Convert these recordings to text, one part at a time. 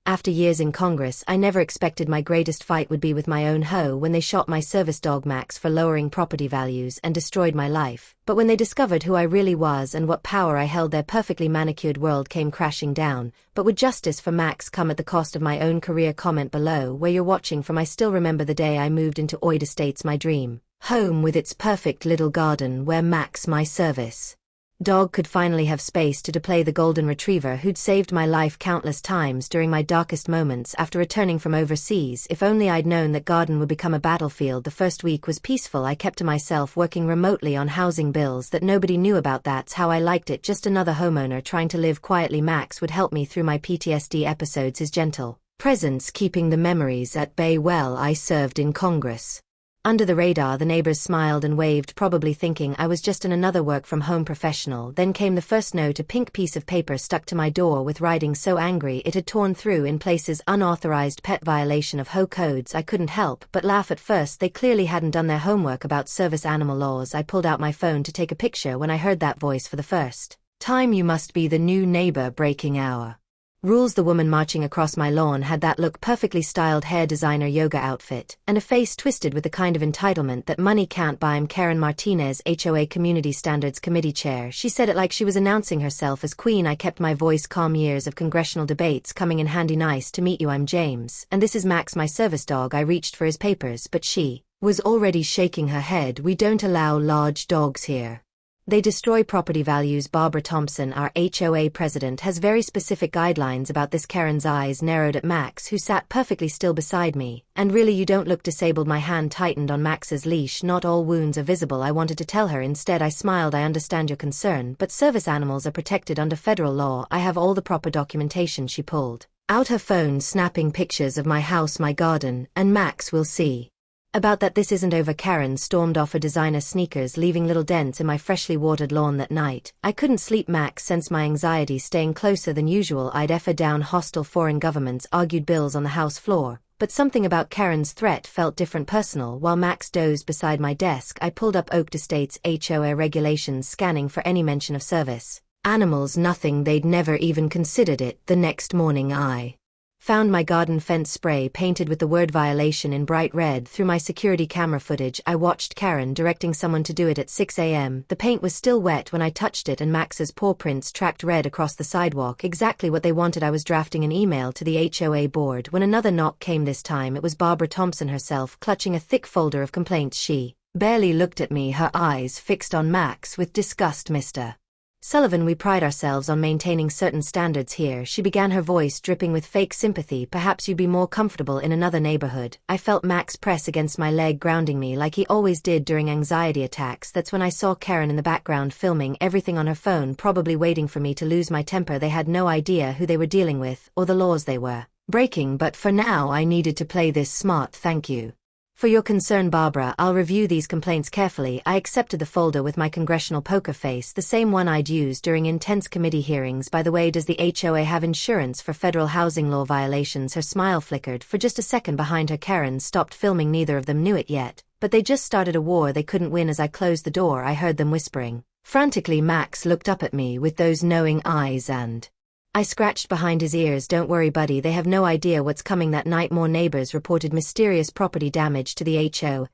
After years in Congress, I never expected my greatest fight would be with my own hoe when they shot my service dog Max for lowering property values and destroyed my life. But when they discovered who I really was and what power I held, their perfectly manicured world came crashing down. But would justice for Max come at the cost of my own career? Comment below where you're watching from. I still remember the day I moved into Oid Estates, my dream home with its perfect little garden where Max, my service dog, could finally have space to display the golden retriever who'd saved my life countless times during my darkest moments after returning from overseas. If only I'd known that garden would become a battlefield. The first week was peaceful. I kept to myself, working remotely on housing bills that nobody knew about. That's how I liked it, just another homeowner trying to live quietly. Max would help me through my PTSD episodes, his gentle presence keeping the memories at bay. Well, I served in Congress. Under the radar, the neighbors smiled and waved, probably thinking I was just another work-from-home professional. Then came the first note, a pink piece of paper stuck to my door with writing so angry it had torn through in places. Unauthorized pet violation of HOA codes. I couldn't help but laugh at first. They clearly hadn't done their homework about service animal laws. I pulled out my phone to take a picture when I heard that voice for the first time. You must be the new neighbor breaking our rules. The woman marching across my lawn had that look, perfectly styled hair, designer yoga outfit, and a face twisted with the kind of entitlement that money can't buy. I'm Karen Martinez, HOA Community Standards Committee Chair. She said it like she was announcing herself as queen. I kept my voice calm, years of congressional debates coming in handy. Nice to meet you, I'm James, and this is Max, my service dog. I reached for his papers, but she was already shaking her head. We don't allow large dogs here. They destroy property values. Barbara Thompson, our HOA president, has very specific guidelines about this. Karen's eyes narrowed at Max, who sat perfectly still beside me. And really, you don't look disabled. My hand tightened on Max's leash. Not all wounds are visible, I wanted to tell her. Instead, I smiled. I understand your concern, but service animals are protected under federal law. I have all the proper documentation. She pulled out her phone, snapping pictures of my house, my garden, and Max will see about that. This isn't over. Karen stormed off her designer sneakers, leaving little dents in my freshly watered lawn. That night, I couldn't sleep. Max sensed my anxiety, staying closer than usual. I'd F her down. Hostile foreign governments argued bills on the house floor, but something about Karen's threat felt different, personal. While Max dozed beside my desk, I pulled up Oak Estates HOA regulations, scanning for any mention of service animals. Nothing. They'd never even considered it. The next morning, I found my garden fence spray painted with the word violation in bright red. Through my security camera footage, I watched Karen directing someone to do it at 6 a.m. The paint was still wet when I touched it, and Max's paw prints tracked red across the sidewalk. Exactly what they wanted. I was drafting an email to the HOA board when another knock came. This time it was Barbara Thompson herself, clutching a thick folder of complaints. She barely looked at me, her eyes fixed on Max with disgust. Mr. Sullivan, we pride ourselves on maintaining certain standards here. She began, her voice dripping with fake sympathy. Perhaps you'd be more comfortable in another neighborhood. I felt Max press against my leg, grounding me like he always did during anxiety attacks. That's when I saw Karen in the background, filming everything on her phone, probably waiting for me to lose my temper. They had no idea who they were dealing with or the laws they were breaking, but for now I needed to play this smart. Thank you for your concern, Barbara. I'll review these complaints carefully. I accepted the folder with my congressional poker face, the same one I'd used during intense committee hearings. By the way, does the HOA have insurance for federal housing law violations? Her smile flickered for just a second behind her. Karen stopped filming. Neither of them knew it yet, but they just started a war they couldn't win. As I closed the door, I heard them whispering frantically. Max looked up at me with those knowing eyes, and I scratched behind his ears. Don't worry, buddy, they have no idea what's coming. That night, more neighbors reported mysterious property damage to the HOA.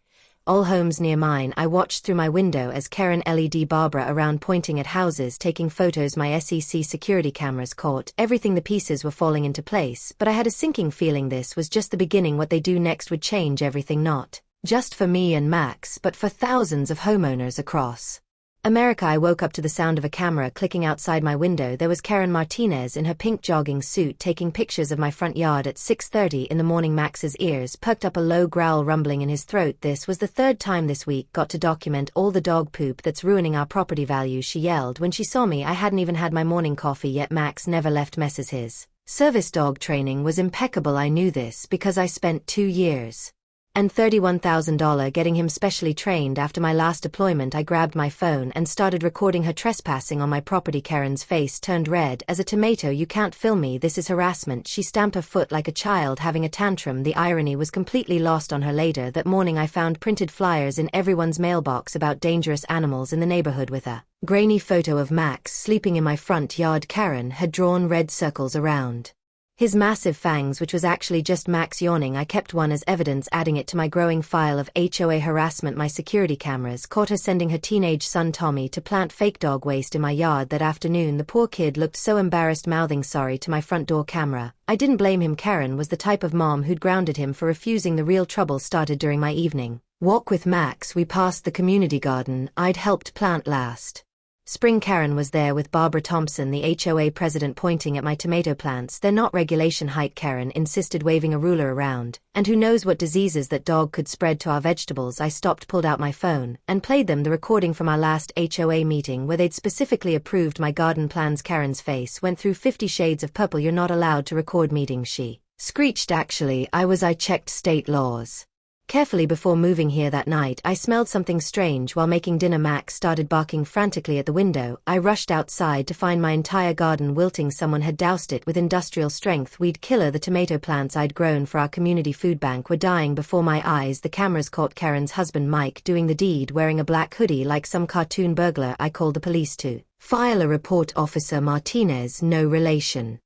All homes near mine. I watched through my window as Karen led Barbara around, pointing at houses, taking photos. My SEC security cameras caught everything. The pieces were falling into place, but I had a sinking feeling this was just the beginning. What they do next would change everything, not just for me and Max, but for thousands of homeowners across America. I woke up to the sound of a camera clicking outside my window. There was Karen Martinez in her pink jogging suit taking pictures of my front yard at 6:30 in the morning. Max's ears perked up, a low growl rumbling in his throat. This was the third time this week. Got to document all the dog poop that's ruining our property values, she yelled when she saw me. I hadn't even had my morning coffee yet. Max never left messes. His service dog training was impeccable. I knew this because I spent 2 years and $31,000 getting him specially trained. After my last deployment, I grabbed my phone and started recording her trespassing on my property. Karen's face turned red as a tomato. You can't film me, this is harassment. She stamped her foot like a child having a tantrum. The irony was completely lost on her. Later that morning, I found printed flyers in everyone's mailbox about dangerous animals in the neighborhood, with a grainy photo of Max sleeping in my front yard. Karen had drawn red circles around His massive fangs, which was actually just Max yawning. I kept one as evidence, adding it to my growing file of HOA harassment. My security cameras caught her sending her teenage son Tommy to plant fake dog waste in my yard that afternoon. The poor kid looked so embarrassed, mouthing sorry to my front door camera. I didn't blame him. Karen was the type of mom who'd grounded him for refusing. The real trouble started during my evening walk with Max. We passed the community garden I'd helped plant last spring. Karen was there with Barbara Thompson, the HOA president, pointing at my tomato plants. "They're not regulation height," Karen insisted, waving a ruler around. "And who knows what diseases that dog could spread to our vegetables." I stopped, pulled out my phone, and played them the recording from our last HOA meeting where they'd specifically approved my garden plans. Karen's face went through 50 shades of purple. "You're not allowed to record meetings," she screeched. "Actually, I checked state laws carefully before moving here that night. I smelled something strange while making dinner." Max started barking frantically at the window. I rushed outside to find my entire garden wilting. Someone had doused it with industrial strength weed killer. The tomato plants I'd grown for our community food bank were dying before my eyes. The cameras caught Karen's husband Mike doing the deed, wearing a black hoodie like some cartoon burglar. I called the police to file a report. Officer Martinez, no relation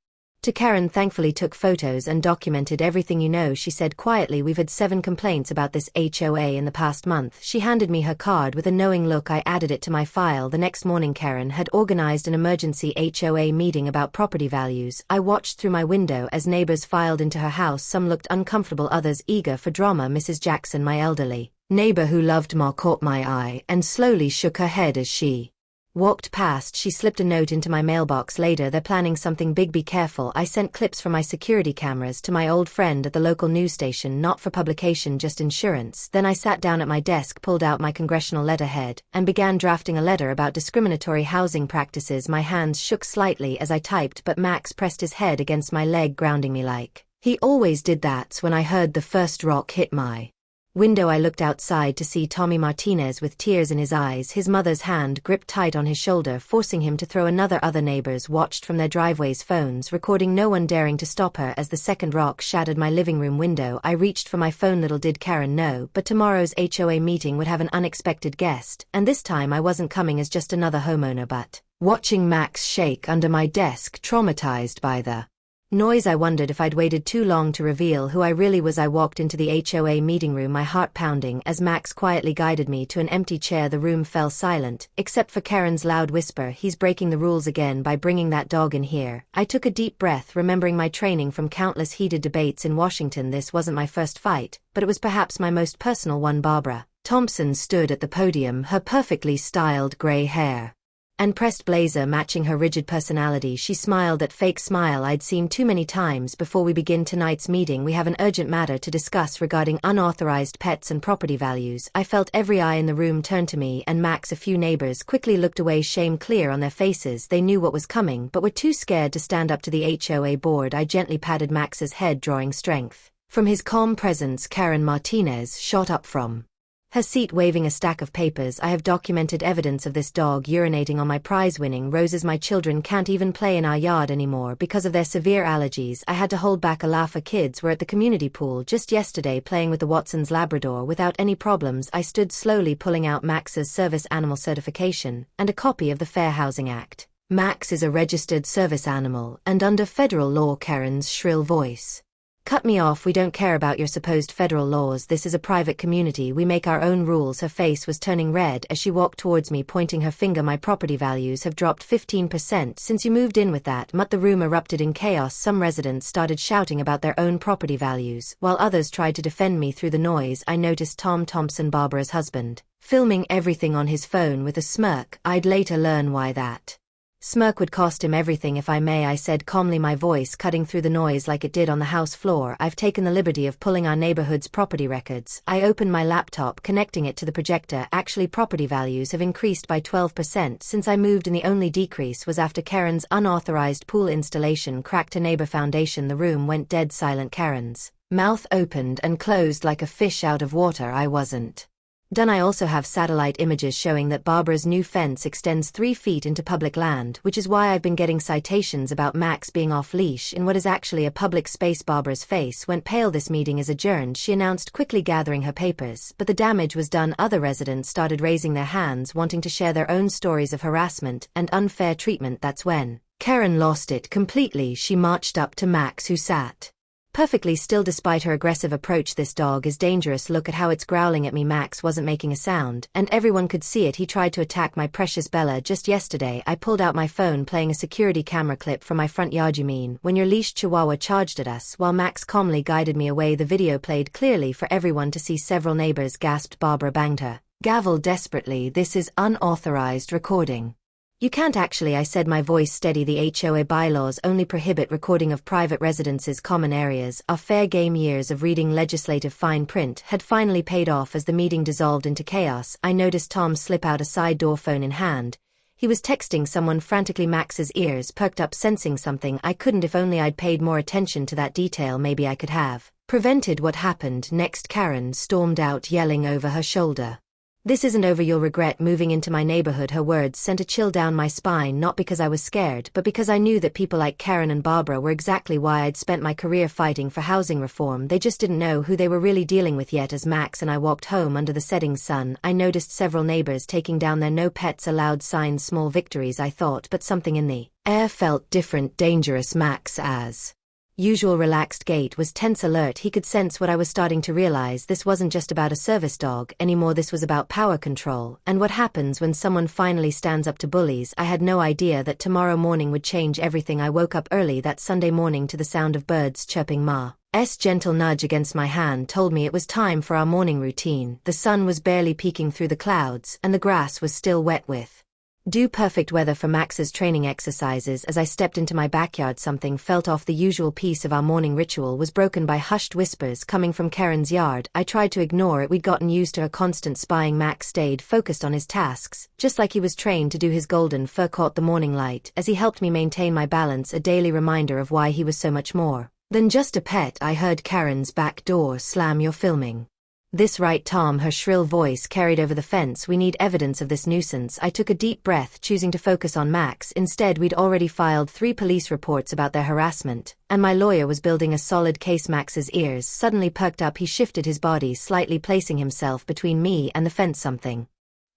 to Karen, thankfully took photos and documented everything. "You know," she said quietly, "we've had 7 complaints about this HOA in the past month." She handed me her card with a knowing look. I added it to my file. The next morning Karen had organized an emergency HOA meeting about property values. I watched through my window as neighbors filed into her house. Some looked uncomfortable, others eager for drama. Mrs. Jackson, my elderly neighbor who loved Ma, caught my eye and slowly shook her head as she walked past. She slipped a note into my mailbox later. "They're planning something big, be careful." I sent clips from my security cameras to my old friend at the local news station, not for publication, just insurance. Then I sat down at my desk, pulled out my congressional letterhead, and began drafting a letter about discriminatory housing practices. My hands shook slightly as I typed, but Max pressed his head against my leg, grounding me like he always did. That's when I heard the first rock hit my window. I looked outside to see Tommy Martinez with tears in his eyes, his mother's hand gripped tight on his shoulder, forcing him to throw another. Other neighbors watched from their driveways, phones recording, no one daring to stop her as the second rock shattered my living room window. I reached for my phone. Little did Karen know, but tomorrow's HOA meeting would have an unexpected guest, and this time I wasn't coming as just another homeowner, but watching Max shake under my desk, traumatized by the noise. I wondered if I'd waited too long to reveal who I really was. I walked into the HOA meeting room, my heart pounding as Max quietly guided me to an empty chair. The room fell silent, except for Karen's loud whisper, "He's breaking the rules again by bringing that dog in here." I took a deep breath, remembering my training from countless heated debates in Washington. This wasn't my first fight, but it was perhaps my most personal one. Barbara Thompson stood at the podium, her perfectly styled gray hair and pressed blazer matching her rigid personality. She smiled, that fake smile I'd seen too many times. "Before we begin tonight's meeting, we have an urgent matter to discuss regarding unauthorized pets and property values." I felt every eye in the room turn to me and Max. A few neighbors quickly looked away, shame clear on their faces. They knew what was coming, but were too scared to stand up to the HOA board. I gently patted Max's head, drawing strength from his calm presence. Karen Martinez shot up from her seat, waving a stack of papers. "I have documented evidence of this dog urinating on my prize-winning roses. My children can't even play in our yard anymore because of their severe allergies." I had to hold back a laugh. "Our kids were at the community pool just yesterday playing with the Watson's Labrador without any problems." I stood, slowly pulling out Max's service animal certification and a copy of the Fair Housing Act. "Max is a registered service animal, and under federal law," Karen's shrill voice cut me off. "We don't care about your supposed federal laws. This is a private community. We make our own rules." Her face was turning red as she walked towards me, pointing her finger. "My property values have dropped 15% since you moved in with that mutt." The room erupted in chaos. Some residents started shouting about their own property values, while others tried to defend me through the noise. I noticed Tom Thompson, Barbara's husband, filming everything on his phone with a smirk. I'd later learn why that smirk would cost him everything. "If I may," I said calmly, my voice cutting through the noise like it did on the house floor, "I've taken the liberty of pulling our neighborhood's property records." I opened my laptop, connecting it to the projector. Actually, property values have increased by 12% since I moved, and the only decrease was after Karen's unauthorized pool installation cracked a neighbor foundation. The room went dead silent. Karen's mouth opened and closed like a fish out of water. I wasn't Done. I also have satellite images showing that Barbara's new fence extends 3 feet into public land, which is why I've been getting citations about Max being off-leash in what is actually a public space. Barbara's face went pale. This meeting is adjourned, she announced, quickly gathering her papers, but the damage was done. Other residents started raising their hands, wanting to share their own stories of harassment and unfair treatment. That's when Karen lost it completely. She marched up to Max, who sat perfectly still despite her aggressive approach. This dog is dangerous. Look at how it's growling at me. Max wasn't making a sound, and everyone could see it. He tried to attack my precious Bella. Just yesterday I pulled out my phone playing a security camera clip from my front yard. You mean when your leashed chihuahua charged at us while Max calmly guided me away? The video played clearly for everyone to see. Several neighbors gasped. Barbara banged her gavel desperately. This is unauthorized recording. You can't actually, I said, my voice steady. The HOA bylaws only prohibit recording of private residences' common areas. Our fair game years of reading legislative fine print had finally paid off as the meeting dissolved into chaos. I noticed Tom slip out, a side door, phone in hand. He was texting someone frantically. Max's ears perked up, sensing something I couldn't. If only I'd paid more attention to that detail, maybe I could have prevented what happened next. Karen stormed out, yelling over her shoulder, "This isn't over. You'll regret moving into my neighborhood." Her words sent a chill down my spine, not because I was scared, but because I knew that people like Karen and Barbara were exactly why I'd spent my career fighting for housing reform. They just didn't know who they were really dealing with yet. As Max and I walked home under the setting sun, I noticed several neighbors taking down their "No Pets Allowed" signs. Small victories, I thought, but something in the air felt different, dangerous. Max, as usual, relaxed gait, was tense, alert. He could sense what I was starting to realize. This wasn't just about a service dog anymore. This was about power control, and what happens when someone finally stands up to bullies. I had no idea that tomorrow morning would change everything. I woke up early that Sunday morning to the sound of birds chirping. Ma's gentle nudge against my hand told me it was time for our morning routine. The sun was barely peeking through the clouds, and the grass was still wet with dew. Perfect weather for Max's training exercises. As I stepped into my backyard, something felt off. The usual piece of our morning ritual was broken by hushed whispers coming from Karen's yard. I tried to ignore it. We'd gotten used to her constant spying. Max stayed focused on his tasks, just like he was trained to do. His golden fur caught the morning light as he helped me maintain my balance, a daily reminder of why he was so much more than just a pet. I heard Karen's back door slam. "You're filming this, right, Tom?" Her shrill voice carried over the fence. "We need evidence of this nuisance." I took a deep breath, choosing to focus on Max. Instead, we'd already filed 3 police reports about their harassment, and my lawyer was building a solid case. Max's ears suddenly perked up. He shifted his body slightly, placing himself between me and the fence, something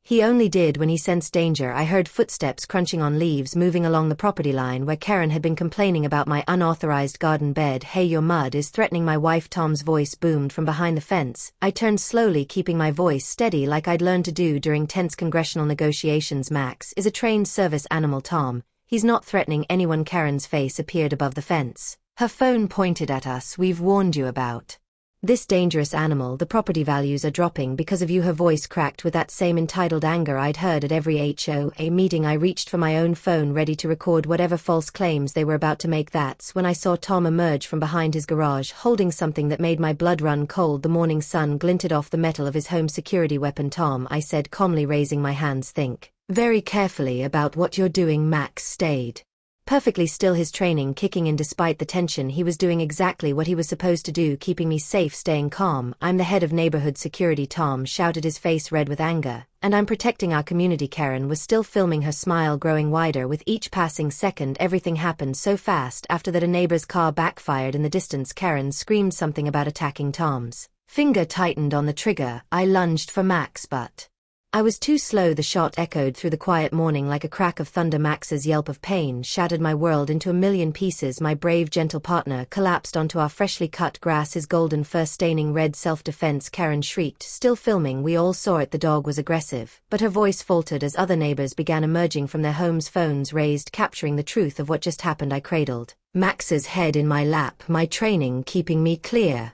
he only did when he sensed danger. I heard footsteps crunching on leaves moving along the property line where Karen had been complaining about my unauthorized garden bed. "Hey, your mud is threatening my wife." Tom's voice boomed from behind the fence. I turned slowly, keeping my voice steady like I'd learned to do during tense congressional negotiations. "Max is a trained service animal, Tom. He's not threatening anyone." Karen's face appeared above the fence, her phone pointed at us. "We've warned you about this dangerous animal. The property values are dropping because of you." Her voice cracked with that same entitled anger I'd heard at every HOA meeting. I reached for my own phone, ready to record whatever false claims they were about to make. That's when I saw Tom emerge from behind his garage, holding something that made my blood run cold. The morning sun glinted off the metal of his home security weapon. "Tom," I said calmly, raising my hands, "think very carefully about what you're doing." Max stayed perfectly still, his training kicking in despite the tension. He was doing exactly what he was supposed to do, keeping me safe, staying calm. "I'm the head of neighborhood security," Tom shouted, his face red with anger, "and I'm protecting our community." Karen was still filming, her smile growing wider with each passing second. Everything happened so fast after that. A neighbor's car backfired in the distance. Karen screamed something about attacking. Tom's finger tightened on the trigger. I lunged for Max, but I was too slow. The shot echoed through the quiet morning like a crack of thunder. Max's yelp of pain shattered my world into a million pieces. My brave, gentle partner collapsed onto our freshly cut grass, his golden fur staining red. "Self-defense," Karen shrieked, still filming. We all saw it. The dog was aggressive, but her voice faltered as other neighbors began emerging from their homes, phones raised, capturing the truth of what just happened. I cradled Max's head in my lap, my training keeping me clear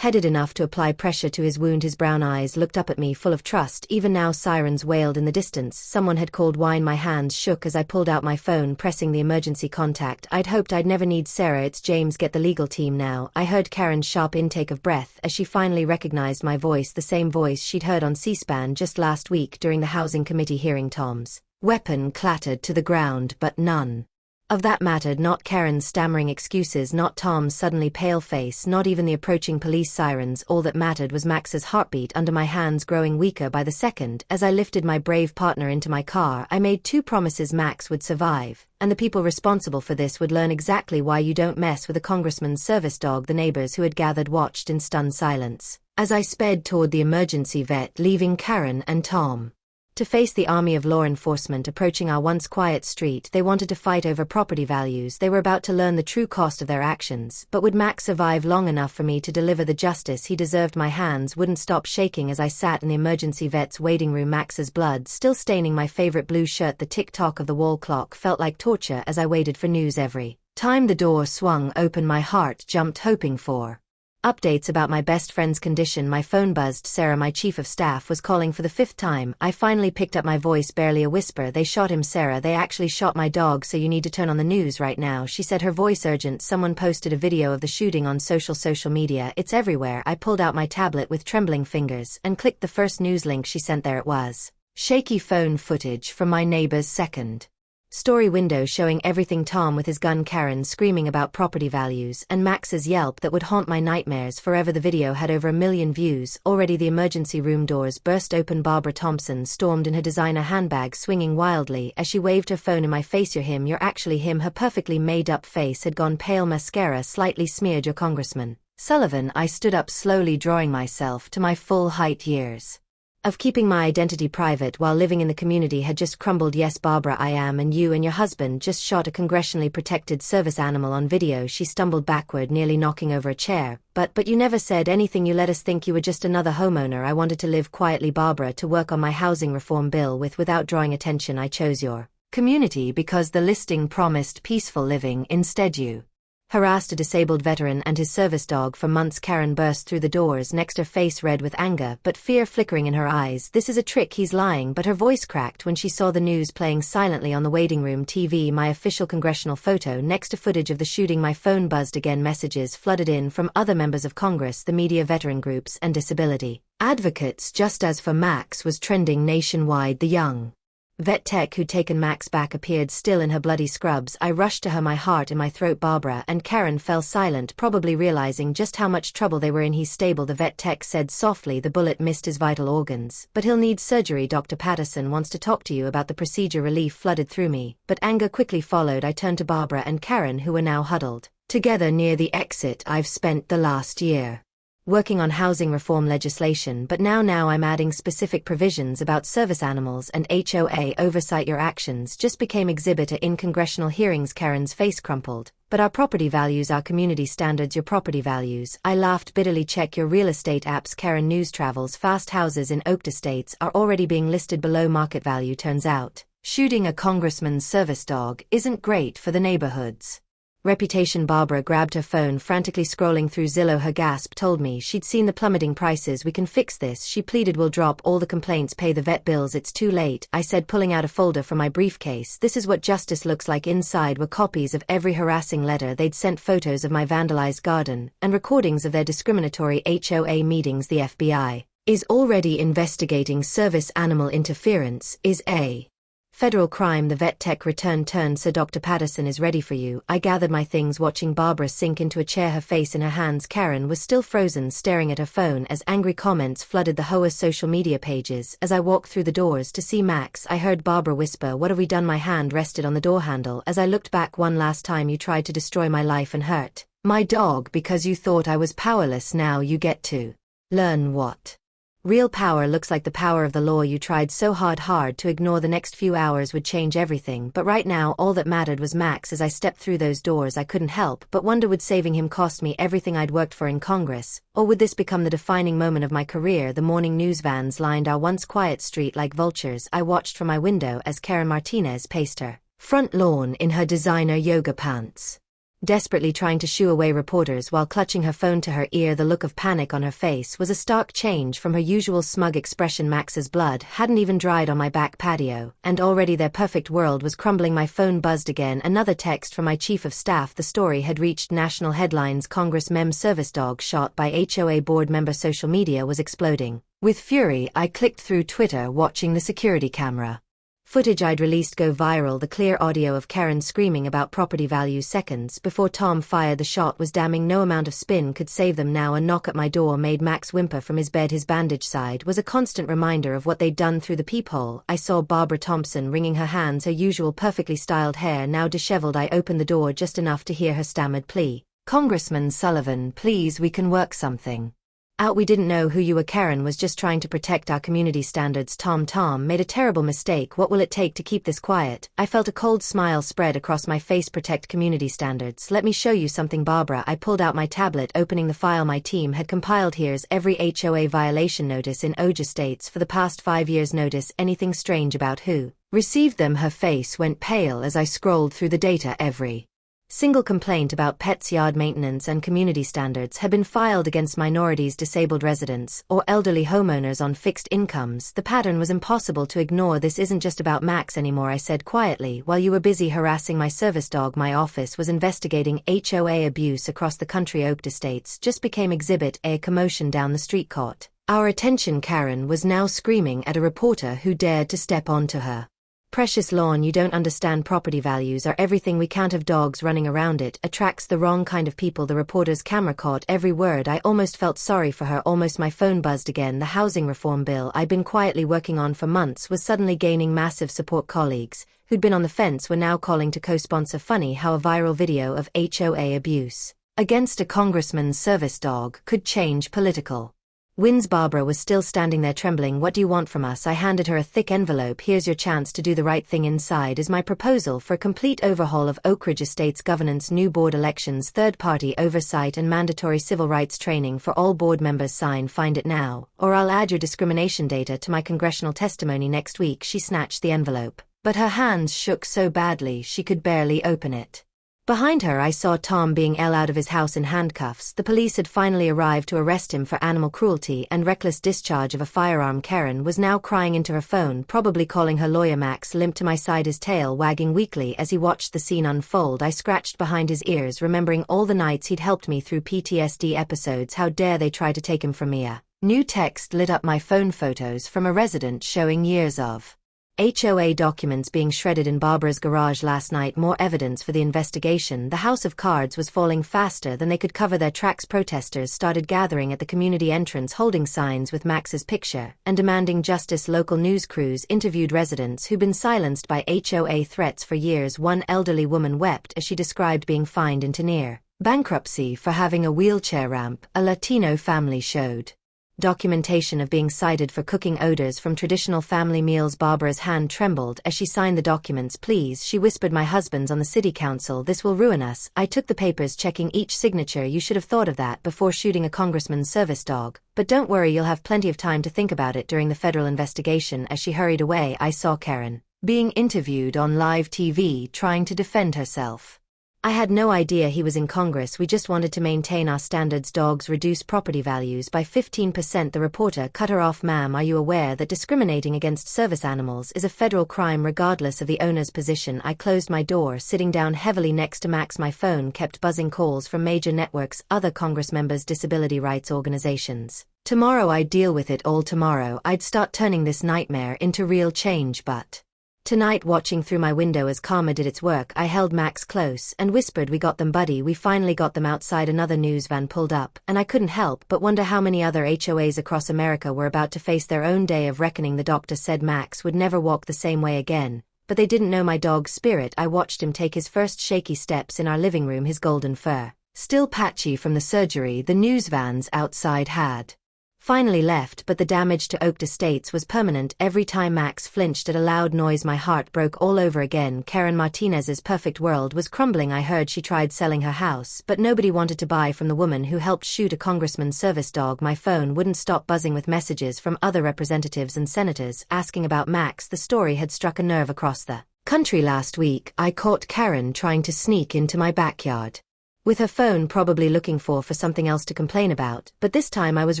headed enough to apply pressure to his wound. His brown eyes looked up at me, full of trust. Even now, sirens wailed in the distance. Someone had called wine. My hands shook as I pulled out my phone, pressing the emergency contact. I'd hoped I'd never need Sarah. "It's James. Get the legal team now." I heard Karen's sharp intake of breath as she finally recognized my voice, the same voice she'd heard on C-SPAN just last week during the housing committee hearing. Tom's weapon clattered to the ground, but none Of that mattered not Karen's stammering excuses, not Tom's suddenly pale face, not even the approaching police sirens. All that mattered was Max's heartbeat under my hands growing weaker by the second. As I lifted my brave partner into my car, I made two promises: Max would survive, and the people responsible for this would learn exactly why you don't mess with a congressman's service dog. The neighbors who had gathered watched in stunned silence as I sped toward the emergency vet, leaving Karen and Tom to face the army of law enforcement approaching our once quiet street. They wanted to fight over property values. They were about to learn the true cost of their actions. But would Max survive long enough for me to deliver the justice he deserved? My hands wouldn't stop shaking as I sat in the emergency vet's waiting room, Max's blood still staining my favorite blue shirt. The tick-tock of the wall clock felt like torture as I waited for news. Every time the door swung open, my heart jumped, hoping for updates about my best friend's condition. My phone buzzed. Sarah, my chief of staff, was calling for the 5th time. I finally picked up, my voice barely a whisper. "They shot him, Sarah. They actually shot my dog, so you need to turn on the news right now," she said, her voice urgent. "Someone posted a video of the shooting on social media. It's everywhere." I pulled out my tablet with trembling fingers and clicked the first news link she sent. There it was. Shaky phone footage from my neighbor's second story window showing everything: Tom with his gun, Karen screaming about property values, and Max's yelp that would haunt my nightmares forever. The video had over 1 million views already. The emergency room doors burst open. Barbara Thompson stormed in, her designer handbag swinging wildly as she waved her phone in my face. "You're him. You're actually him." Her perfectly made-up face had gone pale, mascara slightly smeared. "Your Congressman Sullivan." I stood up slowly, drawing myself to my full height. Years of keeping my identity private while living in the community had just crumbled. "Yes, Barbara, I am, and you and your husband just shot a congressionally protected service animal on video." She stumbled backward, nearly knocking over a chair. But you never said anything. You let us think you were just another homeowner." I wanted to live quietly, Barbara, to work on my housing reform bill without drawing attention. "I chose your community because the listing promised peaceful living. Instead you harassed a disabled veteran and his service dog for months." Karen burst through the doors next, her face red with anger but fear flickering in her eyes. "This is a trick. He's lying." But her voice cracked when she saw the news playing silently on the waiting room TV, my official congressional photo next to footage of the shooting. My phone buzzed again. Messages flooded in from other members of Congress, the media, veteran groups, and disability advocates. Just as for Max was trending nationwide. The young vet tech who'd taken Max back appeared, still in her bloody scrubs. I rushed to her, my heart in my throat. Barbara and Karen fell silent, probably realizing just how much trouble they were in. "He's stable," the vet tech said softly. "The bullet missed his vital organs, but he'll need surgery. Dr. Patterson wants to talk to you about the procedure." Relief flooded through me, but anger quickly followed. I turned to Barbara and Karen, who were now huddled together near the exit. "I've spent the last year working on housing reform legislation, but now I'm adding specific provisions about service animals and HOA oversight. Your actions just became exhibit A in congressional hearings." Karen's face crumpled. "But our property values, our community standards." "Your property values?" I laughed bitterly. "Check your real estate apps." Karen news travels fast. "Houses in Oaked Estates are already being listed below market value. Turns out shooting a congressman's service dog isn't great for the neighborhood's reputation." Barbara grabbed her phone, frantically scrolling through Zillow. Her gasp told me she'd seen the plummeting prices. "We can fix this," she pleaded. "We'll drop all the complaints, pay the vet bills." "It's too late," I said, pulling out a folder from my briefcase. "This is what justice looks like." Inside were copies of every harassing letter they'd sent, photos of my vandalized garden, and recordings of their discriminatory HOA meetings. "The FBI is already investigating service animal interference. Is a federal crime," the vet tech returned. "Turned, Sir. Dr. Patterson is ready for you." I gathered my things, watching Barbara sink into a chair, her face in her hands. Karen was still frozen, staring at her phone as angry comments flooded the HOA social media pages. As I walked through the doors to see Max, I heard Barbara whisper, "What have we done?" My hand rested on the door handle as I looked back. "One last time you tried to destroy my life and hurt my dog because you thought I was powerless. Now you get to learn what real power looks like. The power of the law. You tried so hard to ignore. The next few hours would change everything, but right now all that mattered was Max." As I stepped through those doors, I couldn't help but wonder, would saving him cost me everything I'd worked for in Congress, or would this become the defining moment of my career? The morning news vans lined our once quiet street like vultures. I watched from my window as Karen Martinez paced her front lawn in her designer yoga pants, desperately trying to shoo away reporters while clutching her phone to her ear. The look of panic on her face was a stark change from her usual smug expression. Max's blood hadn't even dried on my back patio, and already their perfect world was crumbling. My phone buzzed again, another text from my chief of staff. The story had reached national headlines. Congress mem service dog shot by HOA board member. Social media was exploding with fury. I clicked through Twitter, watching the security camera Footage I'd released go viral. The clear audio of Karen screaming about property values seconds before Tom fired the shot was damning. No amount of spin could save them now. A knock at my door made Max whimper from his bed. His bandaged side was a constant reminder of what they'd done. Through the peephole, I saw Barbara Thompson wringing her hands, her usual perfectly styled hair now disheveled. I opened the door just enough to hear her stammered plea. "Congressman Sullivan, please, we can work something out. We didn't know who you were. Karen was just trying to protect our community standards. Tom made a terrible mistake. What will it take to keep this quiet?" I felt a cold smile spread across my face. "Protect community standards. Let me show you something, Barbara." I pulled out my tablet, opening the file my team had compiled. "Here's every HOA violation notice in OJ states for the past 5 years. Notice anything strange about who received them?" Her face went pale as I scrolled through the data. Every single complaint about pets, yard maintenance and community standards had been filed against minorities, disabled residents, or elderly homeowners on fixed incomes. The pattern was impossible to ignore. "This isn't just about Max anymore," I said quietly. "While you were busy harassing my service dog, my office was investigating HOA abuse across the country. Oak Estates just became Exhibit A." A commotion down the street caught our attention. Karen was now screaming at a reporter who dared to step onto her precious lawn. "You don't understand. Property values are everything. We can't have dogs running around. It attracts the wrong kind of people." The reporter's camera caught every word. I almost felt sorry for her. Almost. My phone buzzed again. The housing reform bill I'd been quietly working on for months was suddenly gaining massive support. Colleagues who'd been on the fence were now calling to co-sponsor. Funny how a viral video of HOA abuse against a congressman's service dog could change political winds. Barbara was still standing there trembling. "What do you want from us?" I handed her a thick envelope. "Here's your chance to do the right thing. Inside is my proposal for a complete overhaul of Oak Ridge Estates governance, new board elections, third-party oversight and mandatory civil rights training for all board members. Sign. Find it now, or I'll add your discrimination data to my congressional testimony next week." She snatched the envelope, but her hands shook so badly she could barely open it. Behind her I saw Tom being yelled out of his house in handcuffs. The police had finally arrived to arrest him for animal cruelty and reckless discharge of a firearm. Karen was now crying into her phone, probably calling her lawyer. Max limped to my side, his tail wagging weakly as he watched the scene unfold. I scratched behind his ears, remembering all the nights he'd helped me through PTSD episodes. How dare they try to take him from me? A new text lit up my phone. Photos from a resident showing years of HOA documents being shredded in Barbara's garage last night. More evidence for the investigation. The house of cards was falling faster than they could cover their tracks. Protesters started gathering at the community entrance, holding signs with Max's picture and demanding justice. Local news crews interviewed residents who'd been silenced by HOA threats for years. One elderly woman wept as she described being fined into near bankruptcy for having a wheelchair ramp. A Latino family showed documentation of being cited for cooking odors from traditional family meals. Barbara's hand trembled as she signed the documents. "Please," she whispered, "my husband's on the city council. This will ruin us." I took the papers, checking each signature. "You should have thought of that before shooting a congressman's service dog. But don't worry, you'll have plenty of time to think about it during the federal investigation." As she hurried away, I saw Karen being interviewed on live TV, trying to defend herself. "I had no idea he was in Congress. We just wanted to maintain our standards. Dogs reduce property values by 15%. The reporter cut her off. "Ma'am, are you aware that discriminating against service animals is a federal crime regardless of the owner's position?" I closed my door, sitting down heavily next to Max. My phone kept buzzing. Calls from major networks, other Congress members, disability rights organizations. Tomorrow I'd deal with it all. Tomorrow I'd start turning this nightmare into real change. But tonight, watching through my window as karma did its work, I held Max close and whispered, "We got them, buddy. We finally got them." Outside, another news van pulled up, and I couldn't help but wonder how many other HOAs across America were about to face their own day of reckoning. The doctor said Max would never walk the same way again, but they didn't know my dog's spirit. I watched him take his first shaky steps in our living room, his golden fur still patchy from the surgery. The news vans outside had finally left, but the damage to Oak Estates was permanent. Every time Max flinched at a loud noise, my heart broke all over again. Karen Martinez's perfect world was crumbling. I heard she tried selling her house, but nobody wanted to buy from the woman who helped shoot a congressman's service dog. My phone wouldn't stop buzzing with messages from other representatives and senators asking about Max. The story had struck a nerve across the country. Last week, I caught Karen trying to sneak into my backyard with her phone, probably looking for something else to complain about, but this time I was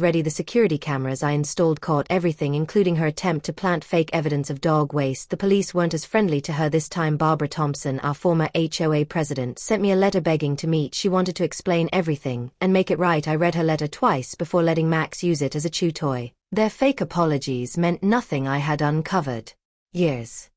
ready. The security cameras I installed caught everything, including her attempt to plant fake evidence of dog waste. The police weren't as friendly to her this time. Barbara Thompson, our former HOA president, sent me a letter begging to meet. She wanted to explain everything and make it right. I read her letter twice before letting Max use it as a chew toy. Their fake apologies meant nothing. I had uncovered years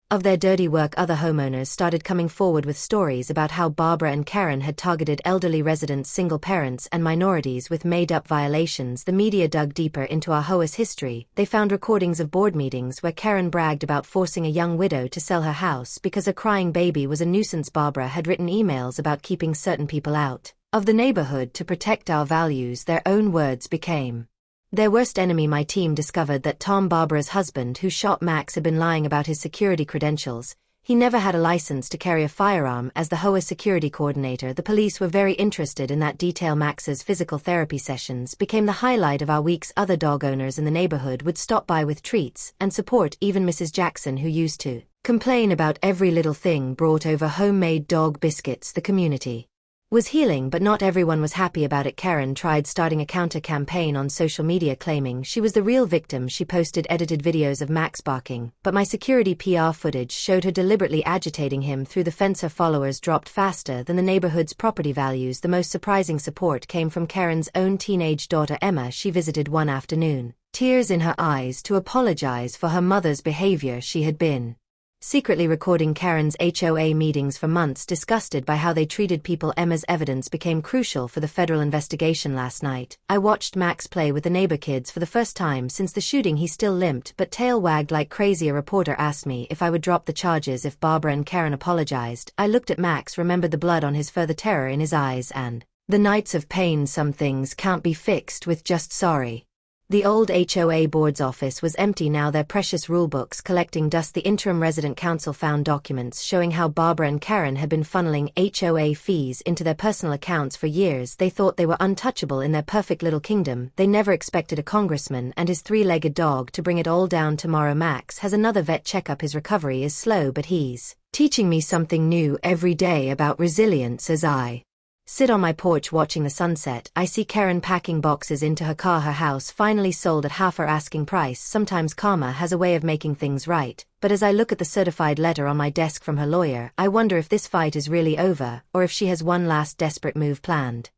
of their dirty work. Other homeowners started coming forward with stories about how Barbara and Karen had targeted elderly residents, single parents, and minorities with made-up violations. The media dug deeper into our HOA's history. They found recordings of board meetings where Karen bragged about forcing a young widow to sell her house because a crying baby was a nuisance. Barbara had written emails about keeping certain people out of the neighborhood to protect our values. Their own words became their worst enemy. My team discovered that Tom, Barbara's husband who shot Max, had been lying about his security credentials. He never had a license to carry a firearm. As the HOA security coordinator, the police were very interested in that detail. Max's physical therapy sessions became the highlight of our weeks. Other dog owners in the neighborhood would stop by with treats and support. Even Mrs. Jackson, who used to complain about every little thing, brought over homemade dog biscuits. The community was healing, but not everyone was happy about it. Karen tried starting a counter-campaign on social media claiming she was the real victim. She posted edited videos of Max barking, but my security PR footage showed her deliberately agitating him through the fence. Her followers dropped faster than the neighborhood's property values. The most surprising support came from Karen's own teenage daughter Emma. She visited one afternoon, tears in her eyes, to apologize for her mother's behavior. She had been secretly recording Karen's HOA meetings for months, disgusted by how they treated people. Emma's evidence became crucial for the federal investigation. Last night, I watched Max play with the neighbor kids for the first time since the shooting. He still limped but tail wagged like crazy. A reporter asked me if I would drop the charges if Barbara and Karen apologized. I looked at Max, remembered the blood on his fur, the terror in his eyes, and the nights of pain. Some things can't be fixed with just sorry. The old HOA board's office was empty now, their precious rulebooks collecting dust. The interim resident council found documents showing how Barbara and Karen had been funneling HOA fees into their personal accounts for years. They thought they were untouchable in their perfect little kingdom. They never expected a congressman and his three-legged dog to bring it all down. Tomorrow Max has another vet checkup. His recovery is slow, but he's teaching me something new every day about resilience. As I sit on my porch watching the sunset, I see Karen packing boxes into her car. Her house finally sold at half her asking price. Sometimes karma has a way of making things right, but as I look at the certified letter on my desk from her lawyer, I wonder if this fight is really over, or if she has one last desperate move planned.